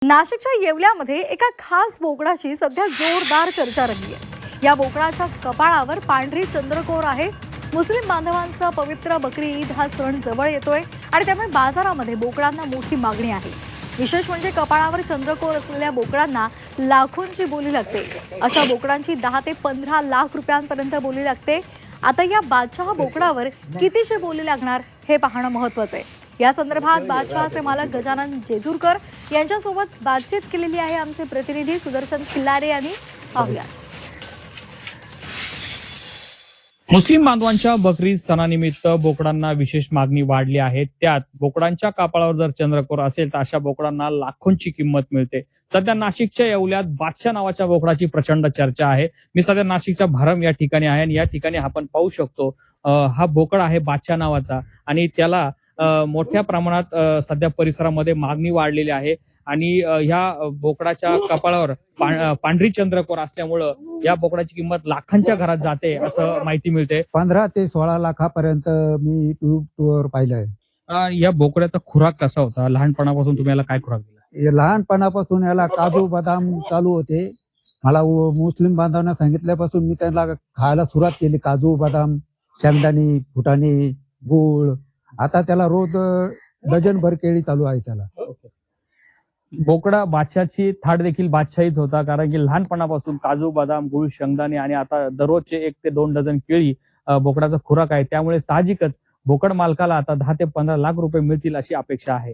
नाशिकच्या येवल्यामध्ये एका खास बोकडाची सध्या जोरदार चर्चा रंगली आहे। या बोकडाच्या कपाळावर पांढरी चंद्रकोर आहे। मुस्लिम बांधवांचा पवित्र बकरी ईद हा सण जवळ येतोय आणि त्यामुळे बाजारामध्ये बोकडांना मोठी मागणी आहे। विशेष म्हणजे कपाळावर चंद्रकोर असलेल्या बोकडांना लाखोंची बोली लागते। अशा बोकडांची 10 ते 15 लाख रुपयांपर्यंत बोली लागते। आता या बादशाह बोकडावर कितीची बोली लागणार हे पाहणं महत्त्वाचं आहे। या संदर्भात बादशाहचे मालक गजानन जेजूरकर यांच्यासोबत बातचीत केलेली आहे आमचे प्रतिनिधी सुदर्शन खिल्लारे यांनी। पाहूया। मुस्लिम बांधवांच्या बकरी सणानिमित्त बोकडांना विशेष मागणी वाढली आहे। त्यात बोकडांच्या कपाळावर जर चंद्रकोर असेल तर अशा बोकडांना लाखोंची किंमत मिळते। सध्या नाशिकच्या येवल्यात बादशाह नावाच्या बोकडाची प्रचंड चर्चा आहे। मी सध्या नाशिकच्या भारम या ठिकाणी आहे आणि या ठिकाणी आपण पाहू शकतो हा बोकड आहे बादशाह नावाचा आणि त्याला मोठ्या प्रमाणात सध्या परिसरामध्ये मागणी वाढलेली आहे आणि ह्या बोकडाच्या कपाळावर पांढरी चंद्रकोर असल्यामुळं या बोकडाची किंमत लाखांच्या घरात जाते असं माहिती मिळते। 15 ते 16 लाखापर्यंत मी युट्यूबवर पाहिलंय। या बोकड्याचा खुराक कसा होता? लहानपणापासून तुम्ही याला काय खुराक दिला? लहानपणापासून याला काजू बदाम चालू होते। मला मुस्लिम बांधवांना सांगितल्यापासून मी त्यांना खायला सुरुवात केली। काजू बदाम, शेंगदाणे, फुटाणे, गूळ। आता त्याला रोज डझनभर केळी चालू आहे त्याला। बोकडा बादशाची थाट देखील बादशाहीच होता, कारण की लहानपणापासून काजू बदाम गुळ शेंगदाणे आणि आता दररोजचे 1 ते 2 डझन केळी बोकडाचा खुराक आहे। त्यामुळे साहजिकच बोकड मालकाला आता 10 ते 15 लाख रुपये मिळतील अशी अपेक्षा आहे।